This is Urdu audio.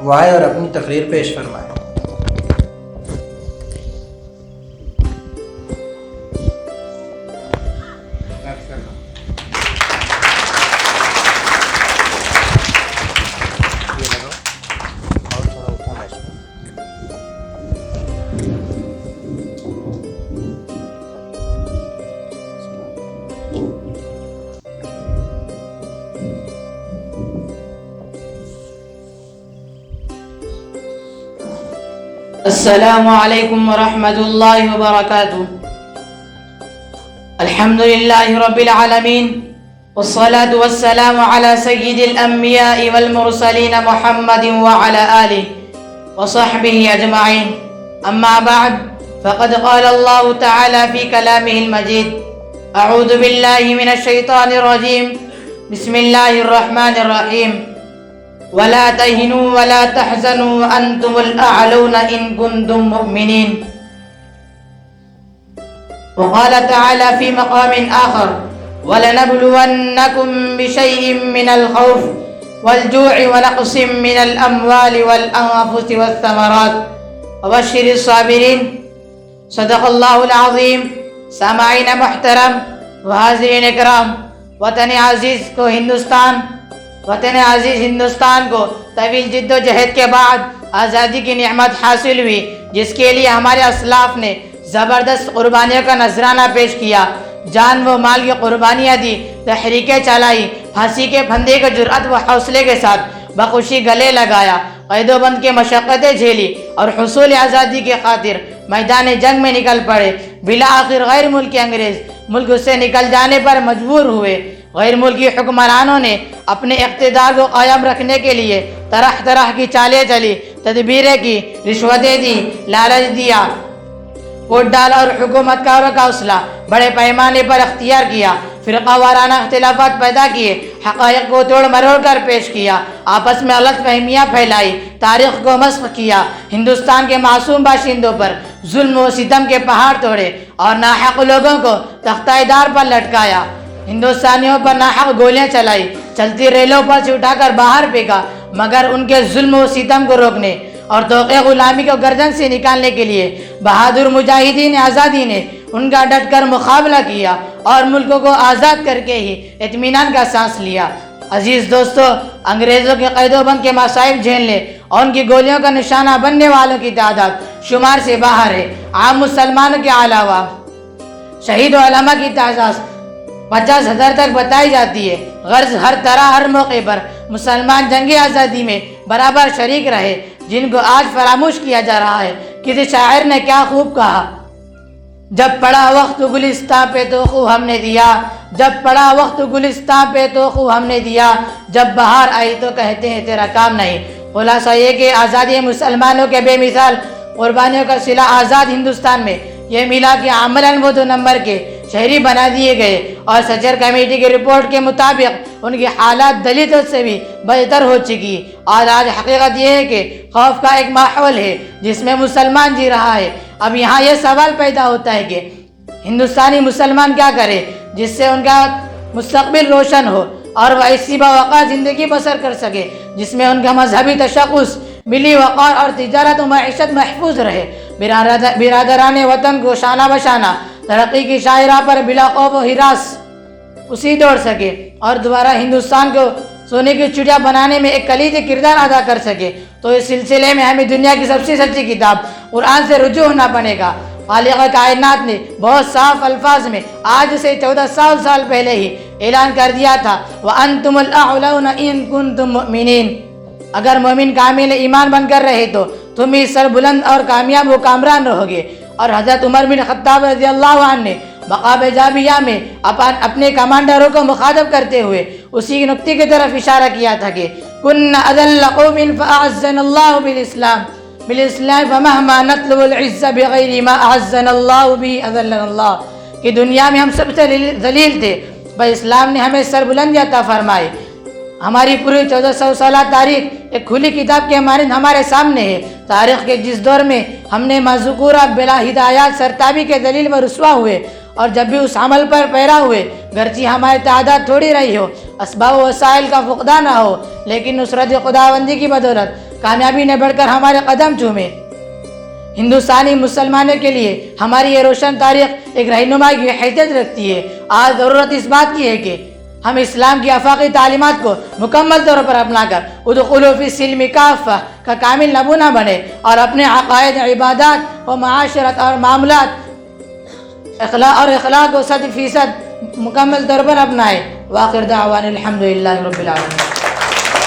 وہ آئے اور اپنی تقریر پیش فرمائے۔ السلام علیکم ورحمۃ اللہ وبرکاتہ۔ الحمد للہ رب العالمین والصلاة والسلام على سید الانبیاء والمرسلین محمد وعلى آلہ وصحبہ اجمعین، اما بعد فقد قال اللہ تعالی فی کلامہ المجید، اعوذ باللہ من الشیطان الرجیم، بسم اللہ الرحمن الرحیم، ولا تهنوا ولا تحزنوا وأنتم الأعلون إن كنتم مؤمنين۔ وقال تعالى في مقام آخر، ولنبلونكم بشيء من الخوف والجوع ونقص من الأموال والأنفس والثمرات وبشر الصابرين۔ صدق الله العظیم۔ سامعین محترم و حاضرین اکرام، وطن عزیز کو وطن عزیز ہندوستان کو طویل جد و جہد کے بعد آزادی کی نعمت حاصل ہوئی، جس کے لیے ہمارے اسلاف نے زبردست قربانیوں کا نذرانہ پیش کیا، جان و مال کی قربانیاں دی، تحریکیں چلائی، پھانسی کے پھندے کے جرأت و حوصلے کے ساتھ بخوشی گلے لگایا، قید و بند کے مشقتیں جھیلی اور حصول آزادی کی خاطر میدان جنگ میں نکل پڑے۔ بالآخر غیر ملکی انگریز ملک سے نکل جانے پر مجبور ہوئے۔ غیر ملکی حکمرانوں نے اپنے اقتدار کو قائم رکھنے کے لیے طرح طرح کی چالیں چلی، تدبیریں کی، رشوتیں دی، لالچ دیا، ووٹ ڈالا اور حکومت کاروں کا حوصلہ بڑے پیمانے پر اختیار کیا، فرقہ وارانہ اختلافات پیدا کیے، حقائق کو توڑ مروڑ کر پیش کیا، آپس میں غلط فہمیاں پھیلائی، تاریخ کو مسخ کیا، ہندوستان کے معصوم باشندوں پر ظلم و ستم کے پہاڑ توڑے اور ناحق لوگوں کو تختہ دار پر لٹکایا، ہندوستانیوں پر ناحق گولیاں چلائی، چلتی ریلوں پر سے اٹھا کر باہر پھینکا، مگر ان کے ظلم و ستم کو روکنے اور توقع غلامی کو گردن سے نکالنے کے لیے بہادر مجاہدین آزادی نے ان کا ڈٹ کر مقابلہ کیا اور ملک کو آزاد کر کے ہی اطمینان کا سانس لیا۔ عزیز دوستو، انگریزوں کے قید و بند کے مصائب جھیلنے اور ان کی گولیوں کا نشانہ بننے والوں کی تعداد شمار سے باہر ہے۔ عام مسلمانوں کے علاوہ شہید و علماء کی تعداد 50,000 تک بتائی جاتی ہے۔ غرض ہر طرح ہر موقع پر مسلمان جنگی آزادی میں برابر شریک رہے، جن کو آج فراموش کیا جا رہا ہے۔ کسی شاعر نے کیا خوب کہا، جب پڑا وقت گلستان پہ تو خو ہم نے دیا، جب پڑا وقت گلستان پہ تو خو ہم نے دیا، جب بہار آئی تو کہتے ہیں تیرا کام نہیں۔ خلاصہ یہ کہ آزادی مسلمانوں کے بے مثال قربانیوں کا صلہ آزاد ہندوستان میں یہ ملا کہ عملاً وہ 2 نمبر کے شہری بنا دیے گئے، اور سچر کمیٹی کی رپورٹ کے مطابق ان کی حالات دلتوں سے بھی بدتر ہو چکی، اور آج حقیقت یہ ہے کہ خوف کا ایک ماحول ہے جس میں مسلمان جی رہا ہے۔ اب یہاں یہ سوال پیدا ہوتا ہے کہ ہندوستانی مسلمان کیا کرے جس سے ان کا مستقبل روشن ہو اور وہ ایسی باوقار زندگی بسر کر سکے جس میں ان کا مذہبی تشخص، ملی وقار اور تجارت و معیشت محفوظ رہے، برادران وطن کو شانہ بشانہ ترقی کی شاہراہ پر بلا خوف و ہراس اسی دوڑ سکے، اور دوبارہ ہندوستان کو سونے کی چڑیا بنانے میں ایک کلیدی کردار ادا کر سکے۔ تو اس سلسلے میں ہمیں دنیا کی سب سے سچی کتاب قرآن سے رجوع ہونا پڑے گا۔ خالق کائنات نے بہت صاف الفاظ میں آج سے 1400 سال پہلے ہی اعلان کر دیا تھا، وَأَنْتُمُ الْأَعْلَوْنَ إِن كُنتُم مُؤْمِنِينَ۔ اگر مومن کامل ایمان بن کر رہے تو تم ہی سر بلند اور کامیاب و کامران رہو گے۔ اور حضرت عمر بن خطاب رضی اللہ عنہ نے مقام جابیہ میں اپنے کمانڈروں کو مخاطب کرتے ہوئے اسی نقطے کی طرف اشارہ کیا تھا کہ كُنَّ أَذَلَّ قَوْمٍ فَأَعَزَّنَا اللَّهُ بِالْإِسْلَامِ فَمَهْمَا نَطْلُبُ الْعِزَّ بِغَيْرِ مَا أَعَزَّنَا اللَّهُ بِهِ أَذَلَّنَا اللَّهُ، کہ دنیا میں ہم سب سے ذلیل تھے، بس اسلام نے ہمیں سربلندی عطا فرمائی۔ ہماری پوری 1400 سالہ تاریخ ایک کھلی کتاب کے مانند ہمارے سامنے ہے۔ تاریخ کے جس دور میں ہم نے مذکورہ بلا ہدایات سرتابی کے ذلیل و رسوا ہوئے، اور جب بھی اس عمل پر پیرا ہوئے، گرچہ ہماری تعداد تھوڑی رہی ہو، اسباب و وسائل کا فقدان نہ ہو، لیکن نصرت خداوندی کی بدولت کامیابی نے بڑھ کر ہمارے قدم چومے۔ ہندوستانی مسلمانوں کے لیے ہماری یہ روشن تاریخ ایک رہنما کی حیثیت رکھتی ہے۔ آج ضرورت اس بات کی ہے کہ ہم اسلام کی آفاقی تعلیمات کو مکمل طور پر اپنا کر ادخلوا فی السلم کافہ کا کامل نمونہ بنے اور اپنے عقائد، عبادات و معاشرت اور معاملات اخلاق کو 100% مکمل طور پر اپنائے۔ وآخر دعوانا الحمدللہ رب العالمین۔